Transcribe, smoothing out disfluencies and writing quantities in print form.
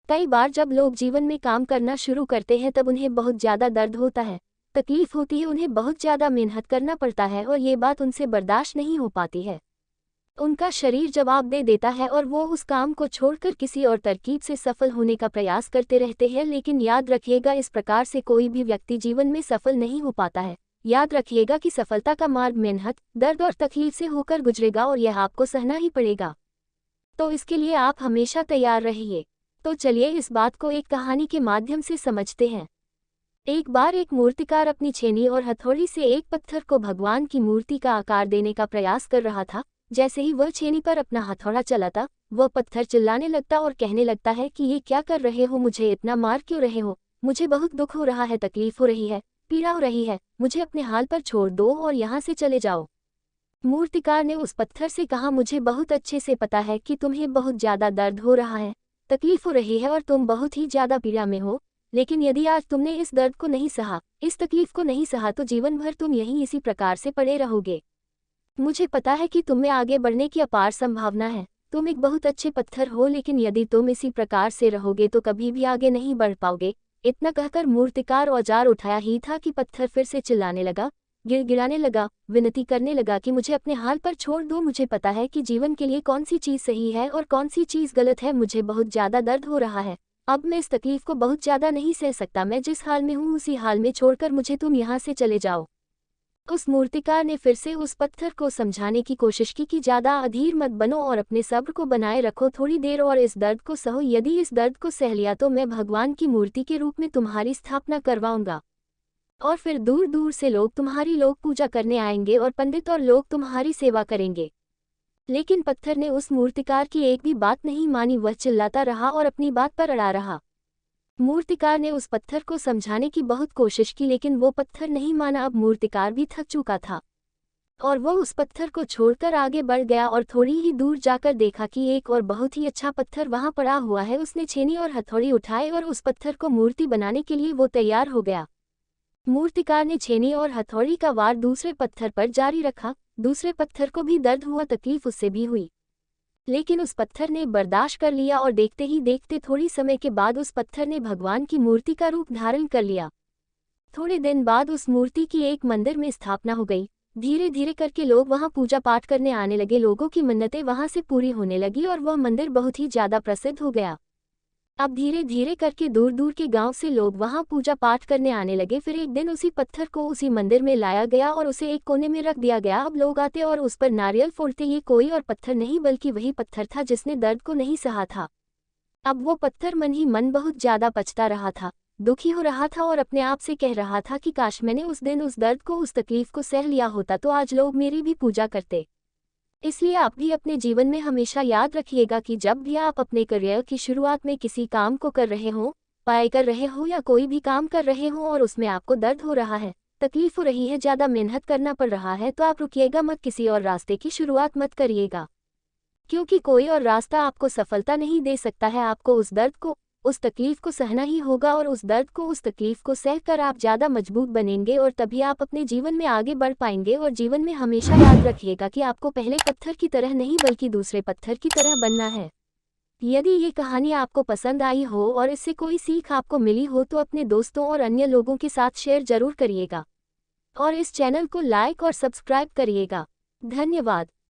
कई बार जब लोग जीवन में काम करना शुरू करते हैं तब उन्हें बहुत ज़्यादा दर्द होता है, तकलीफ होती है, उन्हें बहुत ज़्यादा मेहनत करना पड़ता है और ये बात उनसे बर्दाश्त नहीं हो पाती है। उनका शरीर जवाब दे देता है और वो उस काम को छोड़कर किसी और तरकीब से सफल होने का प्रयास करते रहते हैं। लेकिन याद रखिएगा, इस प्रकार से कोई भी व्यक्ति जीवन में सफल नहीं हो पाता है। याद रखिएगा कि सफलता का मार्ग मेहनत, दर्द और तकलीफ से होकर गुजरेगा और यह आपको सहना ही पड़ेगा। तो इसके लिए आप हमेशा तैयार रहिए। तो चलिए इस बात को एक कहानी के माध्यम से समझते हैं। एक बार एक मूर्तिकार अपनी छेनी और हथौड़ी से एक पत्थर को भगवान की मूर्ति का आकार देने का प्रयास कर रहा था। जैसे ही वह छेनी पर अपना हथौड़ा चलाता, वह पत्थर चिल्लाने लगता और कहने लगता है कि ये क्या कर रहे हो, मुझे इतना मार क्यों रहे हो, मुझे बहुत दुख हो रहा है, तकलीफ हो रही है, पीड़ा हो रही है, मुझे अपने हाल पर छोड़ दो और यहाँ से चले जाओ। मूर्तिकार ने उस पत्थर से कहा, मुझे बहुत अच्छे से पता है कि तुम्हें बहुत ज़्यादा दर्द हो रहा है, तकलीफ हो रही है और तुम बहुत ही ज़्यादा पीड़ा में हो। लेकिन यदि आज तुमने इस दर्द को नहीं सहा, इस तकलीफ को नहीं सहा, तो जीवन भर तुम यहीं इसी प्रकार से पड़े रहोगे। मुझे पता है कि तुम में आगे बढ़ने की अपार संभावना है, तुम एक बहुत अच्छे पत्थर हो, लेकिन यदि तुम इसी प्रकार से रहोगे तो कभी भी आगे नहीं बढ़ पाओगे। इतना कहकर मूर्तिकार औजार उठाया ही था कि पत्थर फिर से चिल्लाने लगा, गिड़गिड़ाने लगा, विनती करने लगा कि मुझे अपने हाल पर छोड़ दो। मुझे पता है कि जीवन के लिए कौन सी चीज़ सही है और कौन सी चीज़ गलत है। मुझे बहुत ज़्यादा दर्द हो रहा है, अब मैं इस तकलीफ को बहुत ज़्यादा नहीं सह सकता। मैं जिस हाल में हूँ उसी हाल में छोड़कर मुझे तुम यहाँ से चले जाओ। उस मूर्तिकार ने फिर से उस पत्थर को समझाने की कोशिश की कि ज़्यादा अधीर मत बनो और अपने सब्र को बनाए रखो, थोड़ी देर और इस दर्द को सहो। यदि इस दर्द को सह लिया तो मैं भगवान की मूर्ति के रूप में तुम्हारी स्थापना करवाऊंगा और फिर दूर दूर से लोग तुम्हारी लोक पूजा करने आएंगे और पंडित और लोग तुम्हारी सेवा करेंगे। लेकिन पत्थर ने उस मूर्तिकार की एक भी बात नहीं मानी, वह चिल्लाता रहा और अपनी बात पर अड़ा रहा। मूर्तिकार ने उस पत्थर को समझाने की बहुत कोशिश की, लेकिन वो पत्थर नहीं माना। अब मूर्तिकार भी थक चुका था और वो उस पत्थर को छोड़कर आगे बढ़ गया और थोड़ी ही दूर जाकर देखा कि एक और बहुत ही अच्छा पत्थर वहां पड़ा हुआ है। उसने छेनी और हथौड़ी उठाए और उस पत्थर को मूर्ति बनाने के लिए वो तैयार हो गया। मूर्तिकार ने छेनी और हथौड़ी का वार दूसरे पत्थर पर जारी रखा। दूसरे पत्थर को भी दर्द हुआ, तकलीफ उससे भी हुई, लेकिन उस पत्थर ने बर्दाश्त कर लिया और देखते ही देखते थोड़ी समय के बाद उस पत्थर ने भगवान की मूर्ति का रूप धारण कर लिया। थोड़े दिन बाद उस मूर्ति की एक मंदिर में स्थापना हो गई। धीरे धीरे करके लोग वहां पूजा पाठ करने आने लगे, लोगों की मन्नतें वहां से पूरी होने लगी और वह मंदिर बहुत ही ज्यादा प्रसिद्ध हो गया। अब धीरे धीरे करके दूर दूर के गांव से लोग वहां पूजा पाठ करने आने लगे। फिर एक दिन उसी पत्थर को उसी मंदिर में लाया गया और उसे एक कोने में रख दिया गया। अब लोग आते और उस पर नारियल फोड़ते। ये कोई और पत्थर नहीं बल्कि वही पत्थर था जिसने दर्द को नहीं सहा था। अब वो पत्थर मन ही मन बहुत ज्यादा पछता रहा था, दुखी हो रहा था और अपने आप से कह रहा था कि काश मैंने उस दिन उस दर्द को, उस तकलीफ को सह लिया होता तो आज लोग मेरी भी पूजा करते। इसलिए आप भी अपने जीवन में हमेशा याद रखिएगा कि जब भी आप अपने करियर की शुरुआत में किसी काम को कर रहे हो, पढ़ाई कर रहे हो या कोई भी काम कर रहे हो और उसमें आपको दर्द हो रहा है, तकलीफ हो रही है, ज़्यादा मेहनत करना पड़ रहा है, तो आप रुकिएगा मत, किसी और रास्ते की शुरुआत मत करिएगा, क्योंकि कोई और रास्ता आपको सफलता नहीं दे सकता है। आपको उस दर्द को, उस तकलीफ को सहना ही होगा और उस दर्द को, उस तकलीफ को सहकर आप ज़्यादा मजबूत बनेंगे और तभी आप अपने जीवन में आगे बढ़ पाएंगे। और जीवन में हमेशा याद रखिएगा कि आपको पहले पत्थर की तरह नहीं बल्कि दूसरे पत्थर की तरह बनना है। यदि ये कहानी आपको पसंद आई हो और इससे कोई सीख आपको मिली हो तो अपने दोस्तों और अन्य लोगों के साथ शेयर जरूर करिएगा और इस चैनल को लाइक और सब्सक्राइब करिएगा। धन्यवाद।